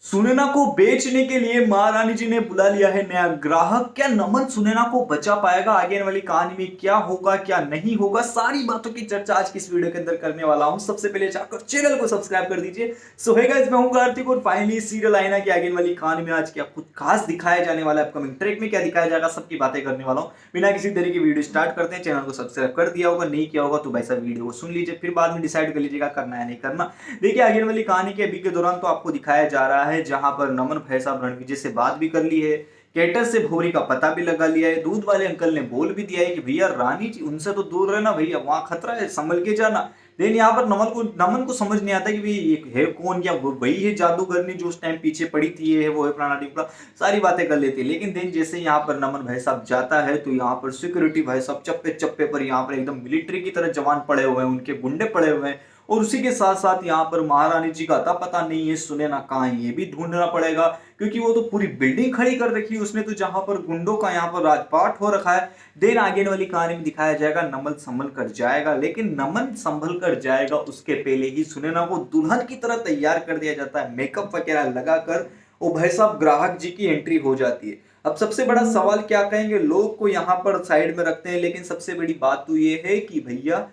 सुनैना को बेचने के लिए महारानी जी ने बुला लिया है नया ग्राहक। क्या नमन सुनैना को बचा पाएगा? आगे आने वाली कहानी में क्या होगा क्या नहीं होगा, सारी बातों की चर्चा आज की इस वीडियो के अंदर करने वाला हूं। सबसे पहले जाकर चैनल को सब्सक्राइब कर दीजिए। सो है गाइस, मैं हूं कार्तिक और फाइनली सीरियल आईना की आगे आने वाली कहानी में आज क्या कुछ खास दिखाया जाने वाला है, अपकमिंग ट्रैक में क्या दिखाया जाएगा, सबकी बातें करने वाला हूं। बिना किसी तरह की वीडियो स्टार्ट करते हैं। चैनल को सब्सक्राइब कर दिया होगा, नहीं किया होगा तो भाई साहब वीडियो को सुन लीजिए, फिर बाद में डिसाइड कर लीजिएगा करना है नहीं करना। देखिए आगे वाली कहानी के अभी के दौरान तो आपको दिखाया जा रहा है जहां पर नमन भाई साहब रणविजय से बात भी कर ली है, कैटर से भोरी का पता भी लगा लिया है, दूध वाले अंकल ने बोल भी दिया है कि भैया रानी जी उनसे तो दूर रहना भैया, वहां खतरा है, संभल के जाना। देन यहाँ पर नमन को समझ नहीं आता कि भाई ये है कौन, क्या वो वही है जादूगरनी जो उस टाइम पीछे पड़ी थी, ये है वो है फलाना ढिमका, सारी बातें कर लेती है। लेकिन देन जैसे यहाँ पर नमन भाई साहब जाता है तो यहाँ पर सिक्योरिटी भाई साहब चप्पे चप्पे पर यहाँ पर एकदम मिलिट्री की तरह जवान पड़े हुए हैं, उनके गुंडे पड़े हुए हैं। और उसी के साथ साथ यहाँ पर महारानी जी का अता पता नहीं है, सुनैना कहाँ है ये भी ढूंढना पड़ेगा, क्योंकि वो तो पूरी बिल्डिंग खड़ी कर रखी है उसने, तो जहां पर गुंडों का यहाँ पर राजपाट हो रखा है। देन आगे वाली कहानी में दिखाया जाएगा नमन संभल कर जाएगा, लेकिन नमन संभल कर जाएगा उसके पहले ही सुनैना को दुल्हन की तरह तैयार कर दिया जाता है, मेकअप वगैरह लगाकर। वो भाई साहब ग्राहक जी की एंट्री हो जाती है। अब सबसे बड़ा सवाल क्या कहेंगे, लोग को यहाँ पर साइड में रखते हैं, लेकिन सबसे बड़ी बात तो ये है कि भैया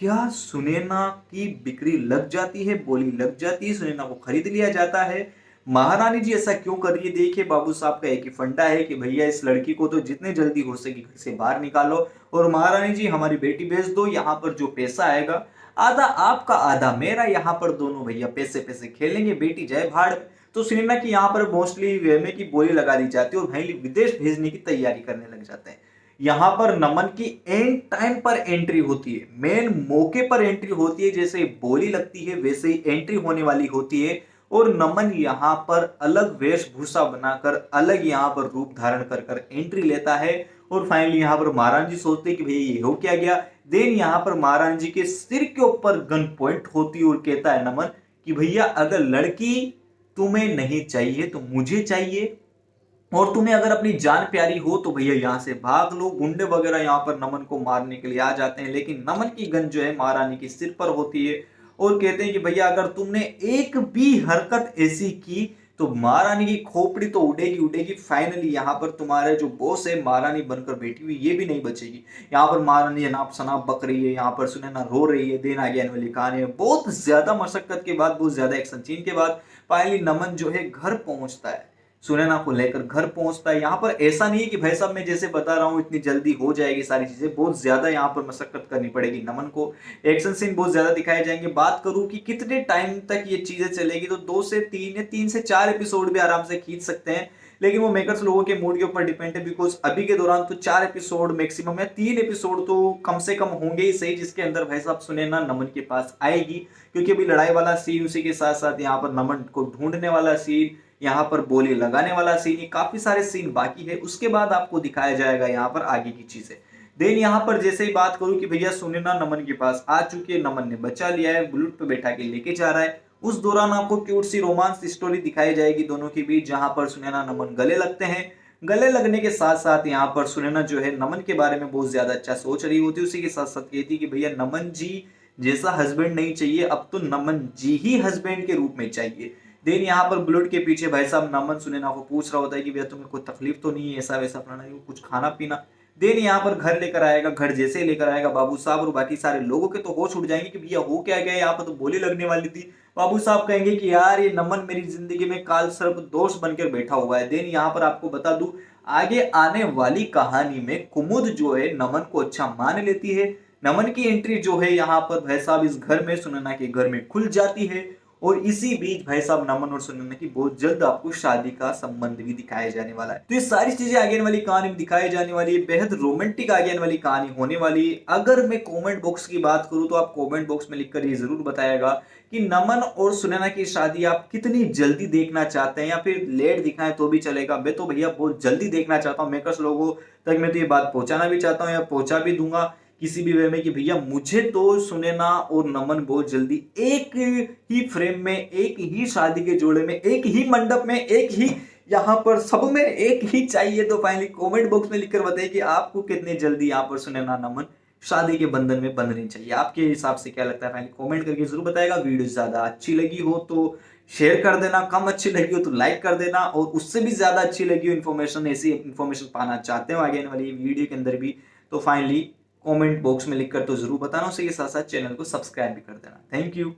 क्या सुनैना की बिक्री लग जाती है, बोली लग जाती है, सुनैना को खरीद लिया जाता है। महारानी जी ऐसा क्यों कर रही है? देखिए बाबू साहब का एक ही फंडा है कि भैया इस लड़की को तो जितने जल्दी हो सके घर से बाहर निकालो, और महारानी जी हमारी बेटी भेज दो, यहाँ पर जो पैसा आएगा आधा आपका आधा मेरा, यहाँ पर दोनों भैया पैसे पैसे खेलेंगे, बेटी जाए भाड़। तो सुनैना की यहाँ पर मोस्टली वे में की बोली लगा दी जाती है और भाई विदेश भेजने की तैयारी करने लग जाते हैं। यहाँ पर नमन की एंड टाइम पर एंट्री होती है, मेन मौके पर एंट्री होती है, जैसे बोली लगती है वैसे ही एंट्री होने वाली होती है। और नमन यहाँ पर अलग वेशभूषा बनाकर अलग यहाँ पर रूप धारण कर कर एंट्री लेता है। और फाइनली यहाँ पर महारानी जी सोचते कि भैया ये हो क्या गया। देन यहाँ पर महारानी जी के सिर के ऊपर गन पॉइंट होती है और कहता है नमन कि भैया अगर लड़की तुम्हें नहीं चाहिए तो मुझे चाहिए, और तुम्हें अगर अपनी जान प्यारी हो तो भैया यहाँ से भाग लो। गुंडे वगैरह यहाँ पर नमन को मारने के लिए आ जाते हैं, लेकिन नमन की गन जो है महारानी के सिर पर होती है और कहते हैं कि भैया अगर तुमने एक भी हरकत ऐसी की तो महारानी की खोपड़ी तो उड़ेगी उड़ेगी। फाइनली यहाँ पर तुम्हारे जो बॉस है महारानी बनकर बैठी हुई ये भी नहीं बचेगी। यहाँ पर महारानी अनाप शनाप बक रही है, यहाँ पर सुनैना रो रही है। देन आगे आने वाली कहानी है, बहुत ज्यादा मशक्कत के बाद, बहुत ज्यादा एक्शन सीन के बाद फाइनली नमन जो है घर पहुंचता है, सुनैना को लेकर घर पहुंचता है। यहाँ पर ऐसा नहीं है कि भाई साहब मैं जैसे बता रहा हूँ इतनी जल्दी हो जाएगी सारी चीजें, बहुत ज्यादा यहाँ पर मशक्कत करनी पड़ेगी नमन को। एक्शन सीन बहुत ज्यादा दिखाए जाएंगे। बात करूं कि कितने टाइम तक ये चीजें चलेगी, तो 2 से 3 या 3 से 4 एपिसोड भी आराम से खींच सकते हैं, लेकिन वो मेकर्स लोगों के मूड के ऊपर डिपेंड है। बिकॉज अभी के दौरान तो 4 एपिसोड मैक्सिमम है, 3 एपिसोड तो कम से कम होंगे ही सही, जिसके अंदर भाई साहब सुनैना नमन के पास आएगी, क्योंकि अभी लड़ाई वाला सीन, उसी के साथ साथ यहाँ पर नमन को ढूंढने वाला सीन, यहाँ पर बोली लगाने वाला सीन, ये काफी सारे सीन बाकी है। उसके बाद आपको दिखाया जाएगा यहाँ पर आगे की चीजें। देन यहाँ पर जैसे ही बात करूं कि भैया सुनैना नमन के पास आ चुकी है, नमन ने बचा लिया है, बुलेट पे बैठा के लेके जा रहा है। उस दौरान आपको क्यूट सी रोमांस स्टोरी दिखाई जाएगी दोनों के बीच, जहां पर सुनैना नमन गले लगते हैं। गले लगने के साथ साथ यहाँ पर सुनैना जो है नमन के बारे में बहुत ज्यादा अच्छा सोच रही होती है। उसी के साथ साथ कहती कि भैया नमन जी जैसा हस्बैंड नहीं चाहिए, अब तो नमन जी ही हस्बैंड के रूप में चाहिए। देन यहाँ पर बुलेट के पीछे भाई साहब नमन सुनैना को पूछ रहा होता है कि भैया तुम्हें कोई तकलीफ तो नहीं है, ऐसा वैसा फलाना, कुछ खाना पीना। देन यहाँ पर घर लेकर आएगा, घर जैसे लेकर आएगा बाबू साहब और बाकी सारे लोगों के तो होश उड़ जाएंगे कि भैया हो क्या गया, यहाँ पर तो बोली लगने वाली थी। बाबू साहब कहेंगे कि यार ये नमन मेरी जिंदगी में काल सर्प दोष बनकर बैठा हुआ है। देन यहाँ पर आपको बता दूं आगे आने वाली कहानी में कुमुद जो है नमन को अच्छा मान लेती है। नमन की एंट्री जो है यहाँ पर भाई साहब इस घर में, सुनैना के घर में खुल जाती है। और इसी बीच भाई साहब नमन और सुनैना की बहुत जल्द आपको शादी का संबंध भी दिखाया जाने वाला है। तो ये सारी चीजें आगे वाली कहानी में दिखाई जाने वाली है, बेहद रोमांटिक आगे वाली कहानी होने वाली है। अगर मैं कमेंट बॉक्स की बात करूं तो आप कमेंट बॉक्स में लिखकर ये जरूर बताएगा कि नमन और सुनैना की शादी आप कितनी जल्दी देखना चाहते हैं, या फिर लेट दिखाएं तो भी चलेगा। मैं तो भैया बहुत जल्दी देखना चाहता हूँ, मेकर्स लोगों तक मैं तो ये बात पहुंचाना भी चाहता हूँ या पहुंचा भी दूंगा किसी भी वे में कि भैया मुझे तो सुनैना और नमन बहुत जल्दी एक ही फ्रेम में, एक ही शादी के जोड़े में, एक ही मंडप में, एक ही यहाँ पर सब में एक ही चाहिए। तो फाइनली कमेंट बॉक्स में लिखकर बताइए कि आपको कितने जल्दी यहाँ पर सुनैना नमन शादी के बंधन में बंधने चाहिए। आपके हिसाब से क्या लगता है फाइनली कमेंट करके जरूर बताएगा। वीडियो ज्यादा अच्छी लगी हो तो शेयर कर देना, कम अच्छी लगी हो तो लाइक कर देना, और उससे भी ज्यादा अच्छी लगी हो इन्फॉर्मेशन, ऐसी इन्फॉर्मेशन पाना चाहते हो आगे आने वाली वीडियो के अंदर भी, तो फाइनली कमेंट बॉक्स में लिखकर तो जरूर बताना। उसी के साथ साथ चैनल को सब्सक्राइब भी कर देना। Thank you.